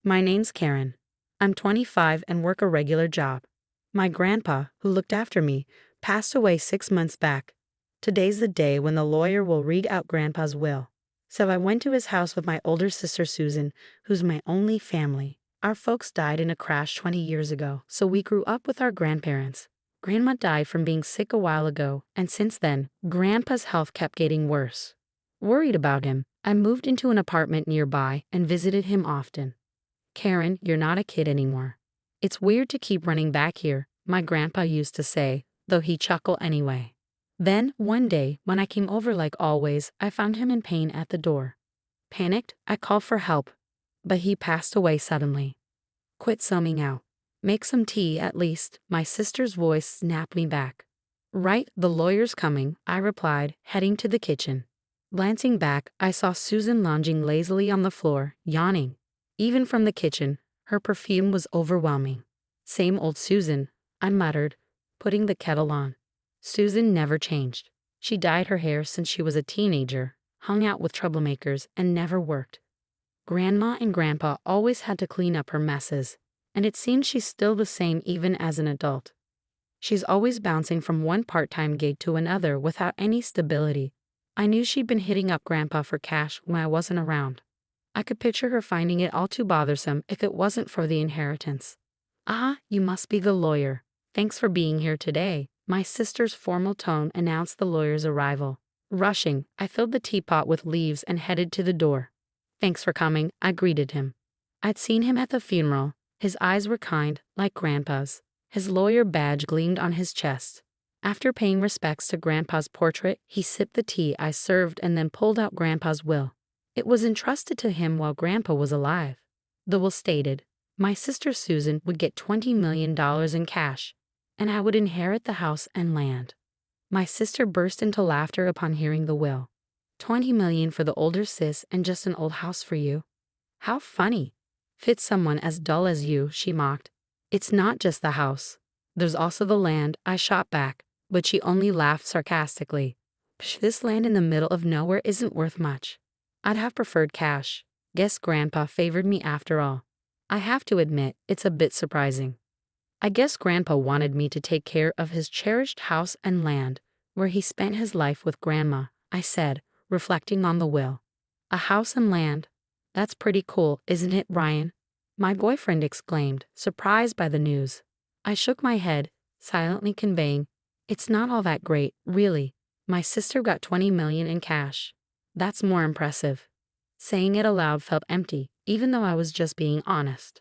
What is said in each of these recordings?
My name's Karen. I'm 25 and work a regular job. My grandpa, who looked after me, passed away 6 months back. Today's the day when the lawyer will read out Grandpa's will. So I went to his house with my older sister Susan, who's my only family. Our folks died in a crash 20 years ago, so we grew up with our grandparents. Grandma died from being sick a while ago, and since then, Grandpa's health kept getting worse. Worried about him, I moved into an apartment nearby and visited him often. Karen, you're not a kid anymore. It's weird to keep running back here, my grandpa used to say, though he chuckled anyway. Then, one day, when I came over like always, I found him in pain at the door. Panicked, I called for help, but he passed away suddenly. Quit zooming out. Make some tea at least, my sister's voice snapped me back. Right, the lawyer's coming, I replied, heading to the kitchen. Glancing back, I saw Susan lounging lazily on the floor, yawning. Even from the kitchen, her perfume was overwhelming. Same old Susan, I muttered, putting the kettle on. Susan never changed. She dyed her hair since she was a teenager, hung out with troublemakers, and never worked. Grandma and Grandpa always had to clean up her messes, and it seems she's still the same even as an adult. She's always bouncing from one part-time gig to another without any stability. I knew she'd been hitting up Grandpa for cash when I wasn't around. I could picture her finding it all too bothersome if it wasn't for the inheritance. Ah, you must be the lawyer. Thanks for being here today. My sister's formal tone announced the lawyer's arrival. Rushing, I filled the teapot with leaves and headed to the door. Thanks for coming, I greeted him. I'd seen him at the funeral. His eyes were kind, like Grandpa's. His lawyer badge gleamed on his chest. After paying respects to Grandpa's portrait, he sipped the tea I served and then pulled out Grandpa's will. It was entrusted to him while Grandpa was alive. The will stated, my sister Susan would get $20 million in cash, and I would inherit the house and land. My sister burst into laughter upon hearing the will. $20 million for the older sis and just an old house for you. How funny. Fits someone as dull as you, she mocked. It's not just the house. There's also the land, I shot back, but she only laughed sarcastically. Psh, this land in the middle of nowhere isn't worth much. I'd have preferred cash. Guess Grandpa favored me after all. I have to admit, it's a bit surprising. I guess Grandpa wanted me to take care of his cherished house and land, where he spent his life with Grandma, I said, reflecting on the will. A house and land? That's pretty cool, isn't it, Brian? My boyfriend exclaimed, surprised by the news. I shook my head, silently conveying, it's not all that great, really. My sister got $20 million in cash. That's more impressive. Saying it aloud felt empty, even though I was just being honest.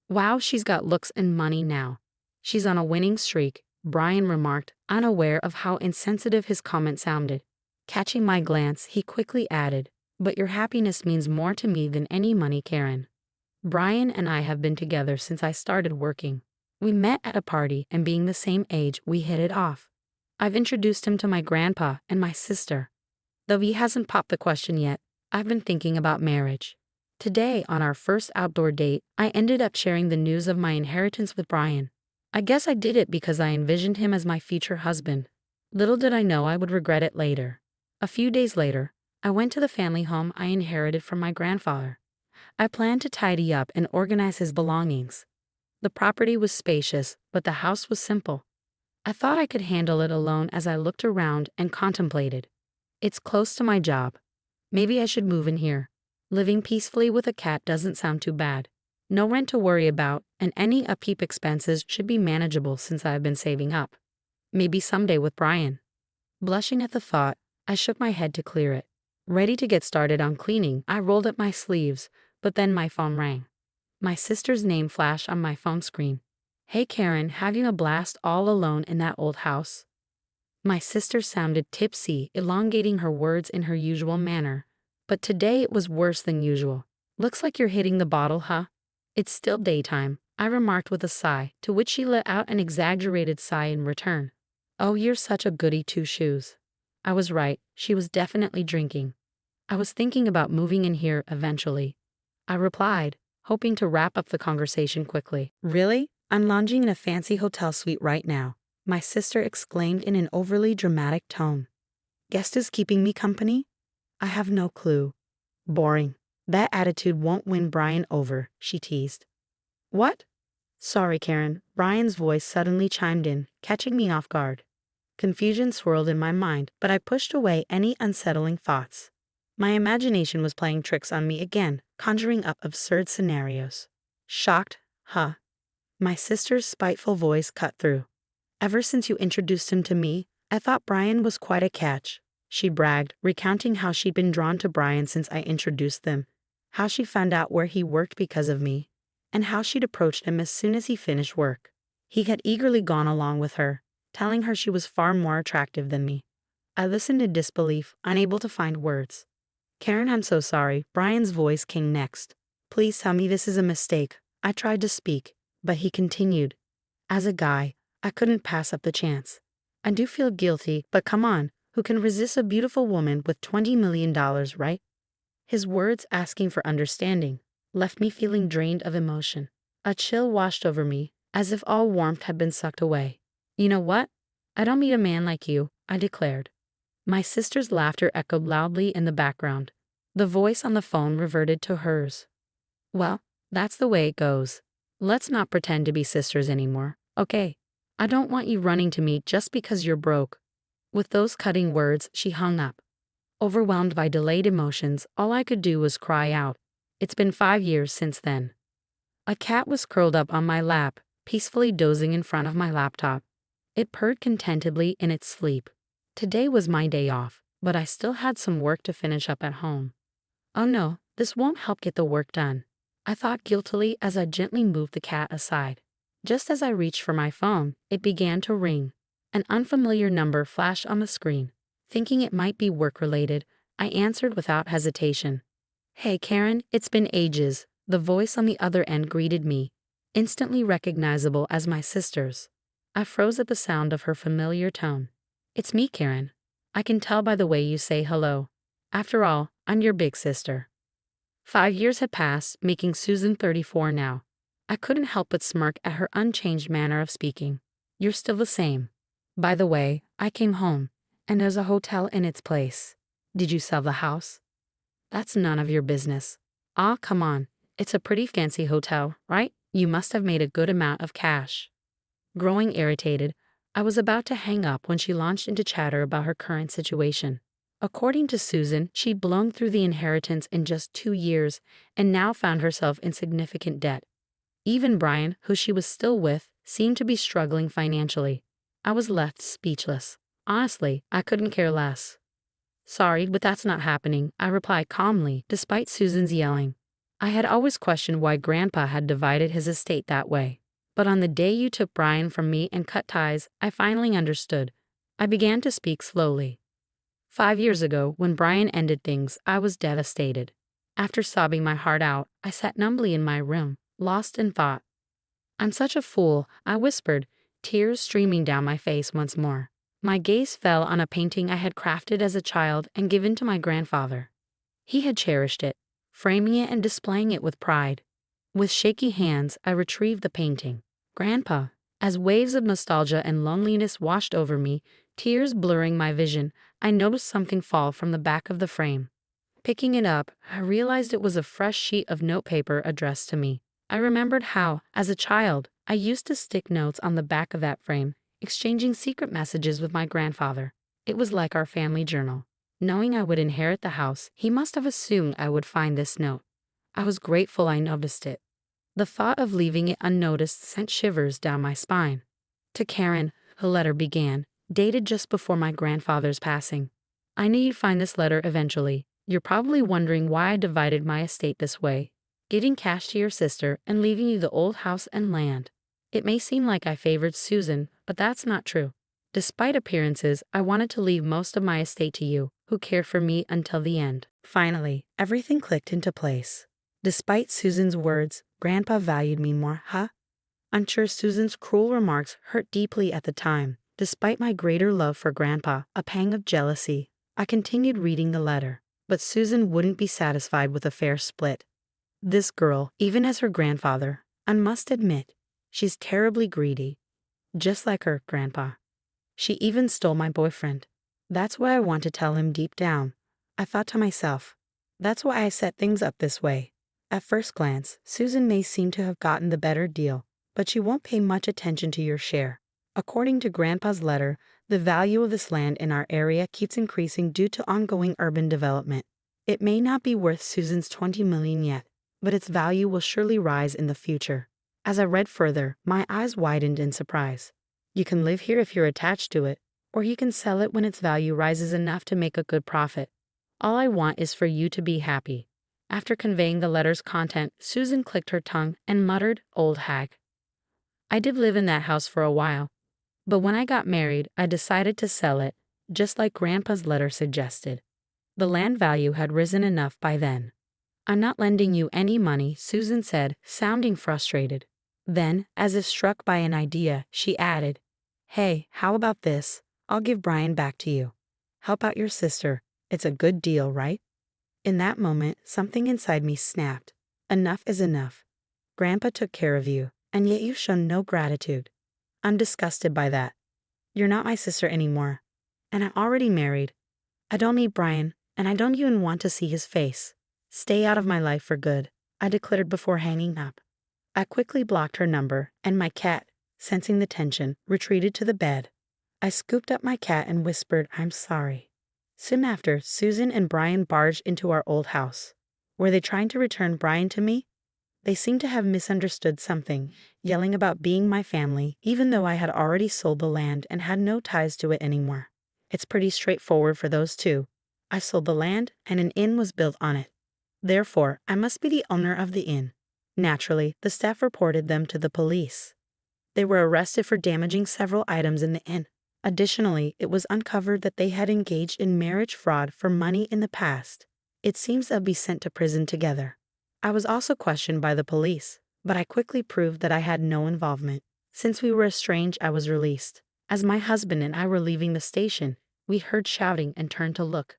Wow, she's got looks and money now. She's on a winning streak, Brian remarked, unaware of how insensitive his comment sounded. Catching my glance, he quickly added, but your happiness means more to me than any money, Karen. Brian and I have been together since I started working. We met at a party, and being the same age, we hit it off. I've introduced him to my grandpa and my sister. Though he hasn't popped the question yet, I've been thinking about marriage. Today, on our first outdoor date, I ended up sharing the news of my inheritance with Brian. I guess I did it because I envisioned him as my future husband. Little did I know I would regret it later. A few days later, I went to the family home I inherited from my grandfather. I planned to tidy up and organize his belongings. The property was spacious, but the house was simple. I thought I could handle it alone as I looked around and contemplated. It's close to my job. Maybe I should move in here. Living peacefully with a cat doesn't sound too bad. No rent to worry about, and any upkeep expenses should be manageable since I've been saving up. Maybe someday with Brian. Blushing at the thought, I shook my head to clear it. Ready to get started on cleaning, I rolled up my sleeves, but then my phone rang. My sister's name flashed on my phone screen. Hey Karen, having a blast all alone in that old house? My sister sounded tipsy, elongating her words in her usual manner. But today it was worse than usual. Looks like you're hitting the bottle, huh? It's still daytime, I remarked with a sigh, to which she let out an exaggerated sigh in return. Oh, you're such a goody two-shoes. I was right, she was definitely drinking. I was thinking about moving in here eventually. I replied, hoping to wrap up the conversation quickly. Really? I'm lounging in a fancy hotel suite right now, my sister exclaimed in an overly dramatic tone. Guest is keeping me company? I have no clue. Boring. That attitude won't win Brian over, she teased. What? Sorry, Karen. Brian's voice suddenly chimed in, catching me off guard. Confusion swirled in my mind, but I pushed away any unsettling thoughts. My imagination was playing tricks on me again, conjuring up absurd scenarios. Shocked, huh? My sister's spiteful voice cut through. Ever since you introduced him to me, I thought Brian was quite a catch, she bragged, recounting how she'd been drawn to Brian since I introduced them, how she found out where he worked because of me, and how she'd approached him as soon as he finished work. He had eagerly gone along with her, telling her she was far more attractive than me. I listened in disbelief, unable to find words. Karen, I'm so sorry. Brian's voice came next. Please tell me this is a mistake. I tried to speak, but he continued. As a guy, I couldn't pass up the chance. I do feel guilty, but come on, who can resist a beautiful woman with $20 million, right? His words, asking for understanding, left me feeling drained of emotion. A chill washed over me, as if all warmth had been sucked away. You know what? I don't meet a man like you, I declared. My sister's laughter echoed loudly in the background. The voice on the phone reverted to hers. Well, that's the way it goes. Let's not pretend to be sisters anymore, okay? I don't want you running to me just because you're broke. With those cutting words, she hung up. Overwhelmed by delayed emotions, all I could do was cry out. It's been 5 years since then. A cat was curled up on my lap, peacefully dozing in front of my laptop. It purred contentedly in its sleep. Today was my day off, but I still had some work to finish up at home. Oh no, this won't help get the work done, I thought guiltily as I gently moved the cat aside. Just as I reached for my phone, it began to ring. An unfamiliar number flashed on the screen. Thinking it might be work-related, I answered without hesitation. Hey Karen, it's been ages. The voice on the other end greeted me, instantly recognizable as my sister's. I froze at the sound of her familiar tone. It's me, Karen. I can tell by the way you say hello. After all, I'm your big sister. 5 years had passed, making Susan 34 now. I couldn't help but smirk at her unchanged manner of speaking. You're still the same. By the way, I came home, and there's a hotel in its place. Did you sell the house? That's none of your business. Ah, come on. It's a pretty fancy hotel, right? You must have made a good amount of cash. Growing irritated, I was about to hang up when she launched into chatter about her current situation. According to Susan, she'd blown through the inheritance in just 2 years and now found herself in significant debt. Even Brian, who she was still with, seemed to be struggling financially. I was left speechless. Honestly, I couldn't care less. Sorry, but that's not happening, I replied calmly, despite Susan's yelling. I had always questioned why Grandpa had divided his estate that way. But on the day you took Brian from me and cut ties, I finally understood. I began to speak slowly. 5 years ago, when Brian ended things, I was devastated. After sobbing my heart out, I sat numbly in my room, lost in thought. I'm such a fool, I whispered, tears streaming down my face once more. My gaze fell on a painting I had crafted as a child and given to my grandfather. He had cherished it, framing it and displaying it with pride. With shaky hands, I retrieved the painting. Grandpa, as waves of nostalgia and loneliness washed over me, tears blurring my vision, I noticed something fall from the back of the frame. Picking it up, I realized it was a fresh sheet of notepaper addressed to me. I remembered how, as a child, I used to stick notes on the back of that frame, exchanging secret messages with my grandfather. It was like our family journal. Knowing I would inherit the house, he must have assumed I would find this note. I was grateful I noticed it. The thought of leaving it unnoticed sent shivers down my spine. To Karen, the letter began, dated just before my grandfather's passing. I knew you'd find this letter eventually. You're probably wondering why I divided my estate this way, giving cash to your sister and leaving you the old house and land. It may seem like I favored Susan, but that's not true. Despite appearances, I wanted to leave most of my estate to you, who cared for me until the end. Finally, everything clicked into place. Despite Susan's words, Grandpa valued me more, huh? I'm sure Susan's cruel remarks hurt deeply at the time. Despite my greater love for Grandpa, a pang of jealousy, I continued reading the letter. But Susan wouldn't be satisfied with a fair split. This girl, even as her grandfather, I must admit, she's terribly greedy. Just like her grandpa. She even stole my boyfriend. That's what I want to tell him deep down, I thought to myself. That's why I set things up this way. At first glance, Susan may seem to have gotten the better deal, but she won't pay much attention to your share. According to Grandpa's letter, the value of this land in our area keeps increasing due to ongoing urban development. It may not be worth Susan's 20 million yet, but its value will surely rise in the future. As I read further, my eyes widened in surprise. You can live here if you're attached to it, or you can sell it when its value rises enough to make a good profit. All I want is for you to be happy. After conveying the letter's content, Susan clicked her tongue and muttered, "Old hag." I did live in that house for a while, but when I got married, I decided to sell it, just like Grandpa's letter suggested. The land value had risen enough by then. "I'm not lending you any money," Susan said, sounding frustrated. Then, as if struck by an idea, she added, "Hey, how about this? I'll give Brian back to you. Help out your sister. It's a good deal, right?" In that moment, something inside me snapped. Enough is enough. Grandpa took care of you, and yet you've shown no gratitude. I'm disgusted by that. You're not my sister anymore, and I'm already married. I don't need Brian, and I don't even want to see his face. Stay out of my life for good, I declared before hanging up. I quickly blocked her number, and my cat, sensing the tension, retreated to the bed. I scooped up my cat and whispered, "I'm sorry." Soon after, Susan and Brian barged into our old house. Were they trying to return Brian to me? They seemed to have misunderstood something, yelling about being my family, even though I had already sold the land and had no ties to it anymore. It's pretty straightforward for those two. I sold the land, and an inn was built on it. Therefore, I must be the owner of the inn. Naturally, the staff reported them to the police. They were arrested for damaging several items in the inn. Additionally, it was uncovered that they had engaged in marriage fraud for money in the past. It seems they'll be sent to prison together. I was also questioned by the police, but I quickly proved that I had no involvement. Since we were estranged, I was released. As my husband and I were leaving the station, we heard shouting and turned to look.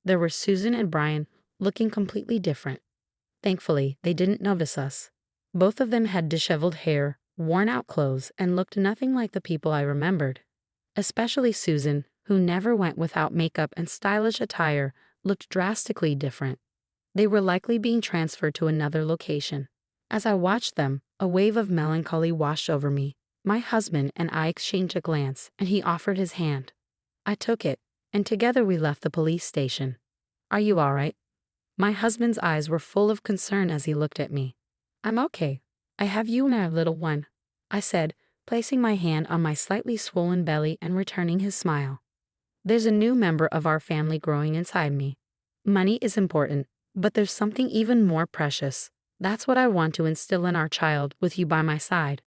There were Susan and Brian, looking completely different. Thankfully, they didn't notice us. Both of them had disheveled hair, worn-out clothes, and looked nothing like the people I remembered. Especially Susan, who never went without makeup and stylish attire, looked drastically different. They were likely being transferred to another location. As I watched them, a wave of melancholy washed over me. My husband and I exchanged a glance, and he offered his hand. I took it, and together we left the police station. "Are you all right?" My husband's eyes were full of concern as he looked at me. "I'm okay. I have you and our little one," I said, placing my hand on my slightly swollen belly and returning his smile. "There's a new member of our family growing inside me. Money is important, but there's something even more precious. That's what I want to instill in our child with you by my side."